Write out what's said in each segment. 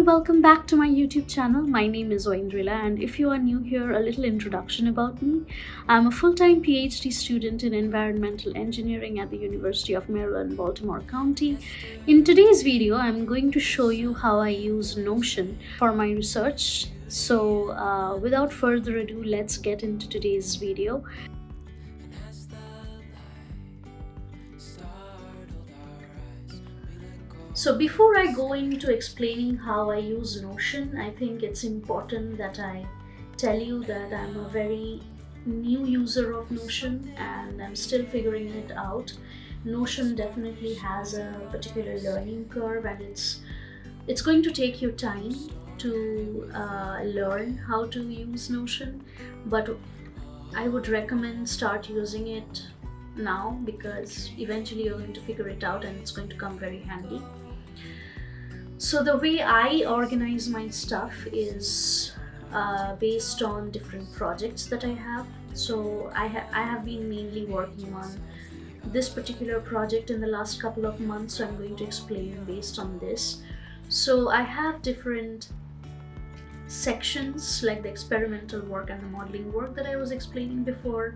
welcome back to my YouTube channel. My name is Oindrila, and if you are new here, a little introduction about me. I'm a full-time PhD student in environmental engineering at the University of Maryland, Baltimore County. In today's video, I'm going to show you how I use Notion for my research. So without further ado, let's get into today's video. So before I go into explaining how I use Notion, I think it's important that I tell you that I'm a very new user of Notion and I'm still figuring it out. Notion definitely has a particular learning curve, and it's going to take you time to learn how to use Notion, but I would recommend start using it now because eventually you're going to figure it out and it's going to come very handy. So the way I organize my stuff is based on different projects that I have. So I have been mainly working on this particular project in the last couple of months, so I'm going to explain based on this. So I have different sections like the experimental work and the modeling work that I was explaining before,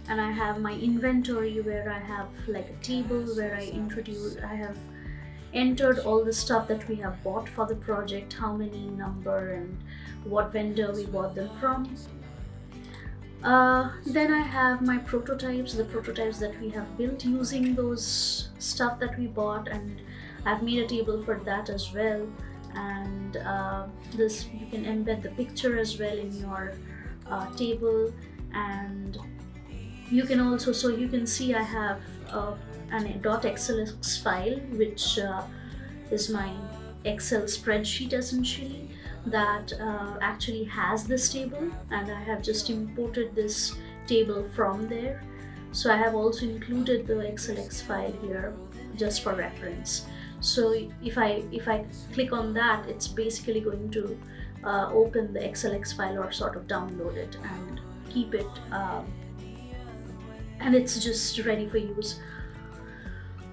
and I have my inventory where I have like a table where I have entered all the stuff that we have bought for the project, how many number and what vendor we bought them from. Then I have my prototypes, the prototypes that we have built using those stuff that we bought, and I've made a table for that as well. And this, you can embed the picture as well in your table, and you can also, so you can see I have an .xlx file, which is my Excel spreadsheet essentially, that actually has this table, and I have just imported this table from there. So I have also included the XLX file here just for reference. So if I click on that, it's basically going to open the XLX file or sort of download it and keep it, and it's just ready for use.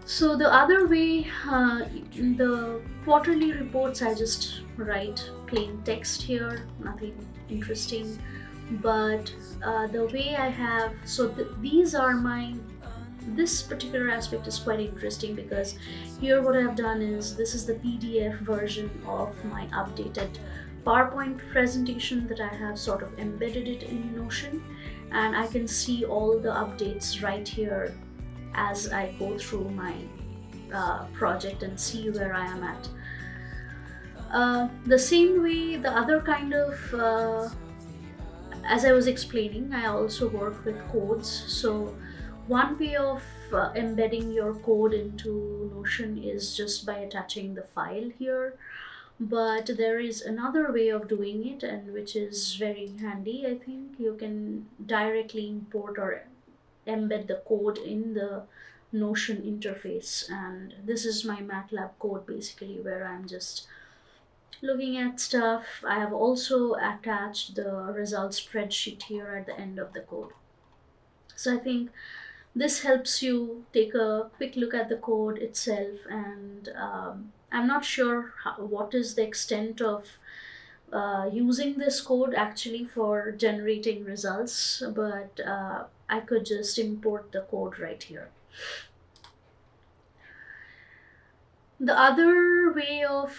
So the other way, in the quarterly reports, I just write plain text here, nothing interesting. But the way I have, so these are this particular aspect is quite interesting because here what I've done is, this is the PDF version of my updated PowerPoint presentation that I have sort of embedded it in Notion, and I can see all the updates right here as I go through my project and see where I am at. The same way, the other kind of, as I was explaining, I also work with codes. So one way of embedding your code into Notion is just by attaching the file here. But there is another way of doing it, and which is very handy. I think you can directly import or embed the code in the Notion interface, and this is my MATLAB code basically, where I'm just looking at stuff. I have also attached the results spreadsheet here at the end of the code. So I think this helps you take a quick look at the code itself, and I'm not sure what is the extent of using this code actually for generating results, but I could just import the code right here. The other way of,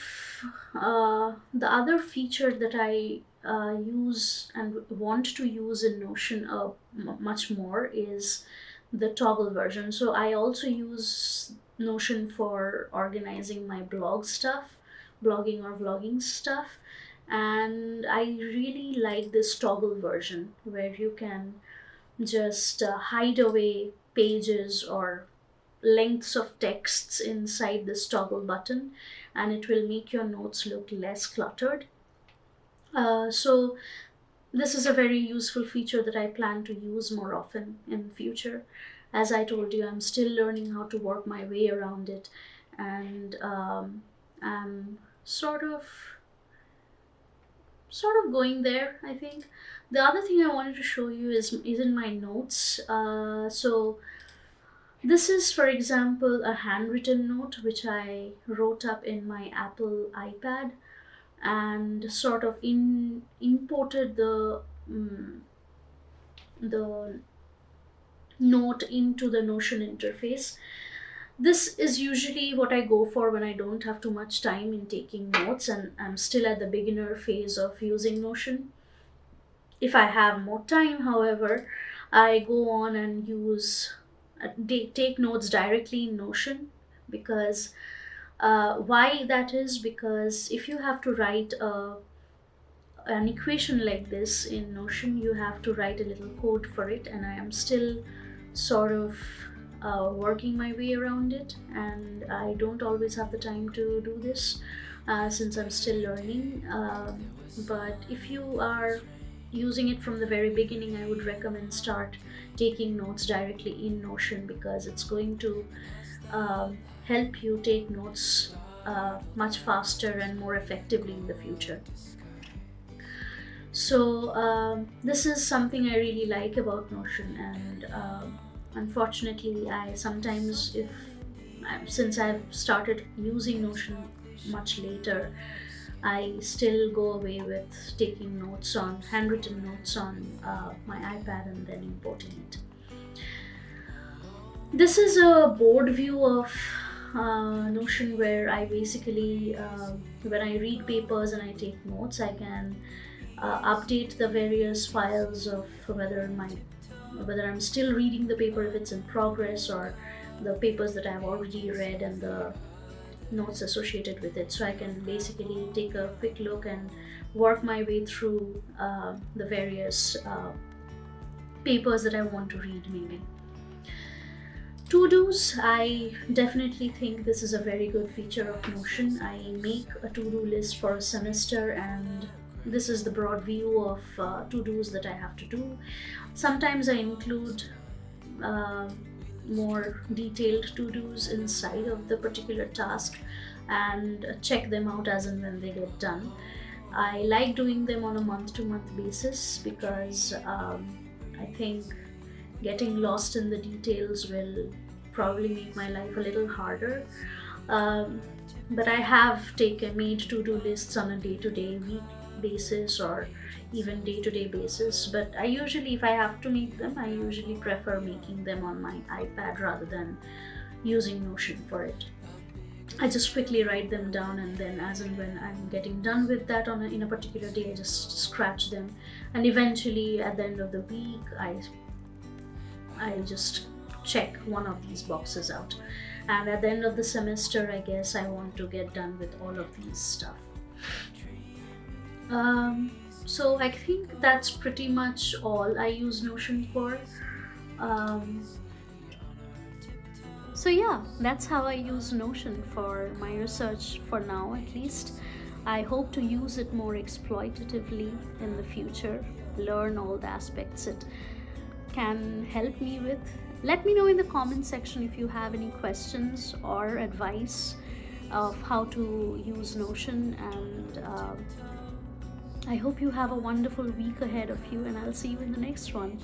the other feature that I use and want to use in Notion much more is the toggle version. So I also use Notion for organizing my blog stuff, blogging or vlogging stuff, and I really like this toggle version where you can just hide away pages or lengths of texts inside this toggle button, and it will make your notes look less cluttered. So this is a very useful feature that I plan to use more often in future. As I told you, I'm still learning how to work my way around it, and I'm sort of going there, I think. The other thing I wanted to show you is in my notes. So this is, for example, a handwritten note which I wrote up in my Apple iPad. and sort of imported the note into the Notion interface. This is usually what I go for when I don't have too much time in taking notes and I'm still at the beginner phase of using Notion. If I have more time, however, I go on and take notes directly in Notion, because why that is, because if you have to write an equation like this in Notion, you have to write a little code for it, and I am still sort of working my way around it, and I don't always have the time to do this since I'm still learning. But if you are using it from the very beginning, I would recommend start taking notes directly in Notion, because it's going to help you take notes much faster and more effectively in the future. So this is something I really like about Notion, and unfortunately, I sometimes, if since I've started using Notion much later, I still go away with taking notes on handwritten notes on my iPad and then importing it. This is a board view of Notion, where I basically, when I read papers and I take notes, I can update the various files of whether I'm still reading the paper, if it's in progress, or the papers that I've already read and the notes associated with it. So I can basically take a quick look and work my way through the various papers that I want to read, maybe. To dos, I definitely think this is a very good feature of Notion. I make a to do list for a semester, and this is the broad view of to dos that I have to do. Sometimes I include uh, more detailed to dos inside of the particular task and check them out as and when they get done. I like doing them on a month to month basis, because I think getting lost in the details will probably make my life a little harder. Um, but I have taken made to-do lists on a day-to-day, week basis, or even day-to-day basis. But I usually, if I have to make them, I usually prefer making them on my iPad rather than using Notion for it. I just quickly write them down, and then as and when I'm getting done with that in a particular day, I just scratch them, and eventually at the end of the week, I just check one of these boxes out. And at the end of the semester, I guess I want to get done with all of these stuff. Um, so I think that's pretty much all I use Notion for. Um, so yeah, that's how I use Notion for my research for now, at least. I hope to use it more exploitatively in the future, learn all the aspects it can help me with. Let me know in the comment section if you have any questions or advice of how to use Notion, and I hope you have a wonderful week ahead of you, and I'll see you in the next one.